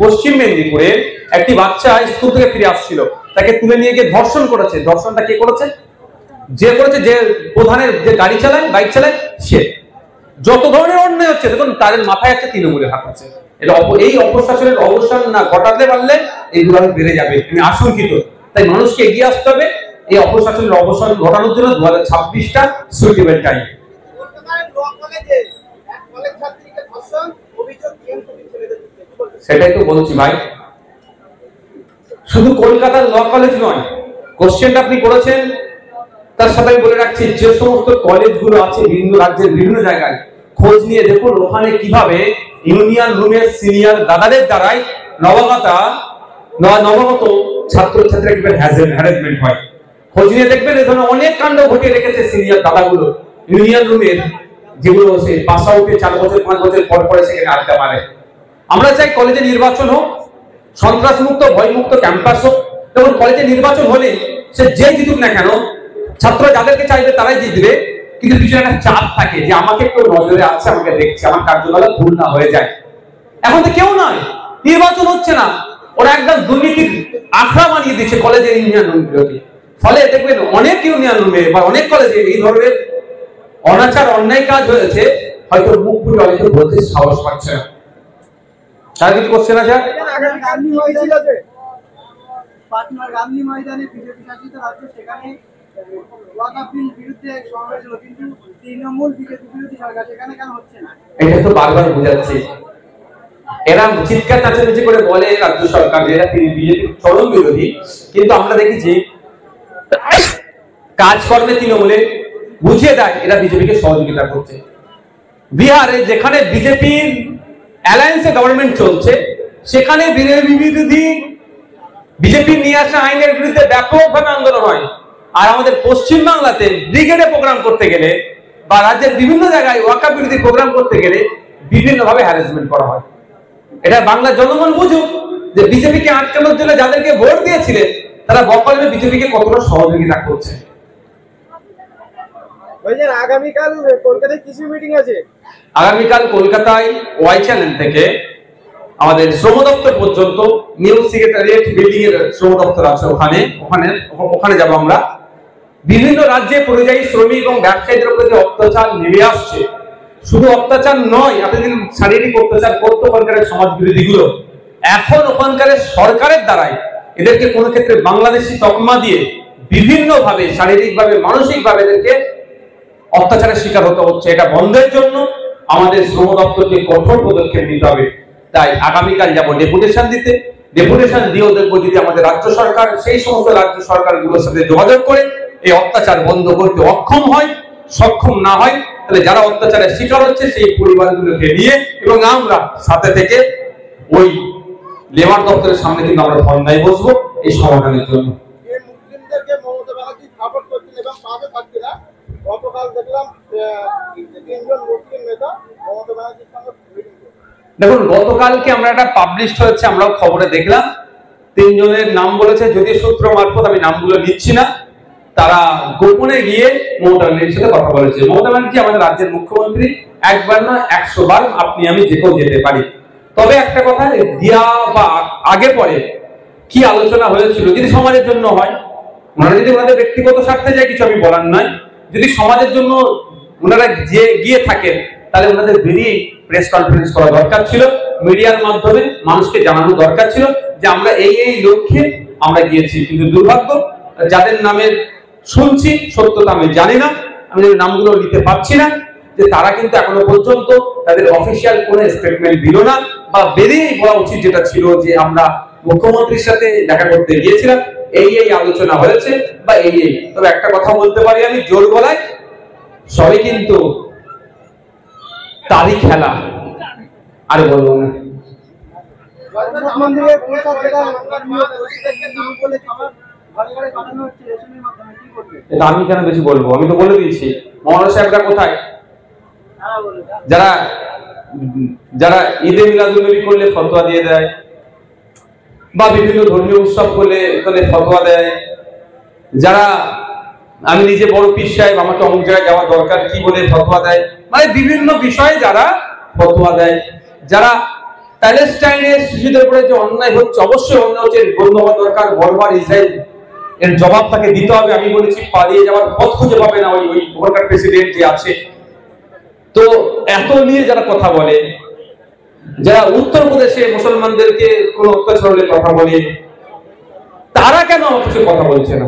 পশ্চিম মেদিনীপুরে একটি বাচ্চা স্কুল থেকে ফিরে আসছিল, তাকে তুলে নিয়ে গিয়ে ধর্ষণ করেছে। ধর্ষণটা কে করেছে? যে করেছে, যে প্রধানের যে গাড়ি চালায়, বাইক চালায় সে। যত ধরনের অন্যায় হচ্ছে দেখুন, তাদের মাথায় একটা তৃণমূলের হাত আছে। এই অপশাসনের অবসান না ঘটাতে পারলে এইগুলো আরো বেড়ে যাবে, আমি আশঙ্কিত। তাই মানুষকে এগিয়ে আসতে হবে এই অপশাসনের অবসান ঘটানোর জন্য। 2026টা সুইটেবল টাইম। সেটাই তো বলছি ভাই, শুধু কলকাতার ল কলেজ নয়, কোশ্চেনটা আপনি করেছেন তার সাথে আমি বলে রাখছি, যে সমস্ত কলেজগুলো আছে বিভিন্ন রাজ্যের বিভিন্ন জায়গায়, খোঁজ নিয়ে দেখুন ওখানে কিভাবে ইউনিয়ন রুমের সিনিয়র দাদাদের দ্বারাই নবাগত ছাত্রছাত্রীরা কিভাবে হ্যারাসমেন্ট হয়। খোঁজ নিয়ে দেখবেন এ ধরনের অনেক কাণ্ড ঘটিয়ে রেখেছে সিনিয়র দাদাগুলো ইউনিয়ন রুমের, যেগুলো সে পাস আউটে 4 বছর 5 বছর পর পরে সেখানে আড্ডা মারে। আমরা চাই কলেজে নির্বাচন হোক, সন্ত্রাস মুক্ত ভয় মুক্ত ক্যাম্পাস হোক। তখন কলেজে নির্বাচন হলে সে যে জিতুক না কেন, ছাত্র যাদেরকে চাইবে তারাই জিতবে, কিন্তু পিছনে একটা চাপ থাকে যে আমাকে কেউ নজরে আছে, আমাকে দেখছে, আমার কার্যকলাপ ভুল না হয়ে যায়। এখন তো কেউ নয়, নির্বাচন হচ্ছে না, ওরা একদম দুর্নীতির আখড়া বানিয়ে দিচ্ছে কলেজের ইউনিয়ন রুমগুলোকে। ফলে দেখবেন অনেক ইউনিয়ন রুমে বা অনেক কলেজে এই ধরনের অনাচার অন্যায় কাজ হয়েছে, হয়তো মুখ ফুটে অনেকে বলতে সাহস পাচ্ছে না। তার কিছু কোশ্চেন আছে? পাটনার গান্ধী ময়দানে বিজেপি শাসিত রাজ্য, সেখানে ওয়াকফ বিল বিরুদ্ধে সমাবেশ হলো, কিন্তু তৃণমূল বিজেপি বিরোধী সরকার, সেখানে কেন হচ্ছে না? এটা তো বারবার বোঝাচ্ছি, এরা চিৎকার চাচামেচি করে বলে রাজ্য সরকার এরা বিজেপির চরম বিরোধী, কিন্তু আমরা দেখেছি কাজকর্মে তৃণমূলে বুঝিয়ে দেয় এরা বিজেপিকে সহযোগিতা করছে। বিহারে যেখানে বিজেপির অ্যালায়েন্সে গভর্নমেন্ট চলছে, সেখানে বিজেপি নিয়ে আসা আইনের বিরুদ্ধে ব্যাপকভাবে আন্দোলন হয়। আর আমাদের পশ্চিম বাংলাতে ব্রিগেডে প্রোগ্রাম করতে গেলে বা রাজ্যের বিভিন্ন জায়গায় ওয়াকফ বিরোধী প্রোগ্রাম করতে গেলে বিভিন্নভাবে হ্যারাসমেন্ট করা হয়। এটা বাংলার জনগণ বুঝুক যে বিজেপিকে আটকানোর জন্য যাদেরকে ভোট দিয়েছিলেন তারা বকলমে বিজেপিকে কতটা সহযোগিতা করছে। আগামীকাল কলকাতায় কিছু মিটিং আছে। আগামীকাল কলকাতায় ওয়াই চ্যানেল থেকে আমাদের শ্রম দপ্তর পর্যন্ত নিউ সেক্রেটারিয়েট বিল্ডিং এর শ্রম দপ্তর আছে, ওখানে যাব আমরা। বিভিন্ন রাজ্যে পরিযায়ী শ্রমিক এবং ব্যবসায়ীদের উপর যে অত্যাচার নেমে আসছে, শুধু অত্যাচার নয়, এতদিন শারীরিক অত্যাচার করতো ওখানকার সমাজ বিরোধীগুলো, এখন ওখানকার সরকারের দ্বারাই এদেরকে কোনো ক্ষেত্রে বাংলাদেশি তকমা দিয়ে বিভিন্নভাবে শারীরিকভাবে মানসিকভাবে এদেরকে অত্যাচারের শিকার হতে হচ্ছে। এটা বন্ধের জন্য আমাদের শ্রম দপ্তরকে কঠোর পদক্ষেপ নিতে হবে। তাই আগামীকাল যাব ডেপুটেশন দিতে, ডেপুটেশন দিয়েও দেখবো যদি আমাদের রাজ্য সরকার সেই সমস্ত রাজ্য সরকারগুলোর সাথে যোগাযোগ করে এই অত্যাচার বন্ধ করতে অক্ষম হয়, সক্ষম না হয়, তাহলে যারা অত্যাচারের শিকার হচ্ছে সেই পরিবারগুলোকে নিয়ে এবং আমরা সাথে থেকে ওই লেবার দপ্তরের সামনে কিন্তু আমরা ধর্নায় বসবো এই সমাধানের জন্য। দেখুন, গতকালকে আমরা একটা পাবলিশড হয়েছে, আমরাও খবরে দেখলাম, 3 জনের নাম বলেছে, যদি সূত্র মারফত, আমি নামগুলো নিচ্ছি না, তারা গোপনে গিয়ে মমতা ব্যানার্জির সাথে কথা বলেছে। মমতা ব্যানার্জি আমাদের রাজ্যের মুখ্যমন্ত্রী, একবার না 100 বার আপনি আমি যেতেও যেতে পারি। তবে একটা কথা, দিয়া বা আগে পরে কি আলোচনা হয়েছিল যদি সমাজের জন্য হয়, ওনারা যদি ওনাদের ব্যক্তিগত স্বার্থে যায় কিছু আমি বলার নয়, যদি সমাজের জন্য ওনারা যে গিয়ে থাকেন তাহলে ওনাদের বেরিয়ে প্রেস কনফারেন্স করা দরকার ছিল, মিডিয়ার মাধ্যমে মানুষকে জানানো দরকার ছিল যে আমরা এই লক্ষ্যে আমরা গিয়েছি। কিন্তু দুর্ভাগ্য, যাদের নামের শুনছি সত্যতা আমি জানি না, আমি নামগুলো নিতে পারছি না, যে তারা কিন্তু এখনো পর্যন্ত তাদের অফিসিয়াল কোনো স্টেটমেন্ট দিল না, বা বেরিয়েই বলা উচিত যেটা ছিল যে আমরা মুখ্যমন্ত্রীর সাথে দেখা করতে গিয়েছিলাম, এই আলোচনা হয়েছে বা এই। তবে একটা কথা বলতে পারি আমি জোর গলায়, সবই কিন্তু তারই খেলা, আর বলবো না। আমি কেন বেশি বলবো, আমি তো বলে দিয়েছি। মহারাজ সাহেবরা কোথায়? যারা ঈদে মিলাদুল নবী করলে ফতোয়া দিয়ে দেয়, বা বিভিন্ন ধর্মীয় উৎসব করলে ফতোয়া দেয়, যারা আমি নিজে বড় পীর সাহেব আমাকে অমুক জায়গায় যাওয়া দরকার কি বলে ফতোয়া দেয়, মানে বিভিন্ন বিষয়ে যারা ফতোয়া দেয়, যারা প্যালেস্টাইনের শিশুদের উপরে যে অন্যায় হচ্ছে, অবশ্যই অন্যায় হচ্ছে, বন্ধ হওয়া দরকার। বর্বর ইসরায়েল এর জবাব তাকে দিতে হবে। আমি বলেছি পালিয়ে যাওয়ার পথ খুঁজে পাবে না ওই ওখানকার প্রেসিডেন্ট যে আছে। তো এত নিয়ে যারা কথা বলে, যারা উত্তরপ্রদেশে মুসলমানদেরকে কোন অত্যাচারের কথা বলে, তারা কেন কিছু কথা বলছে না?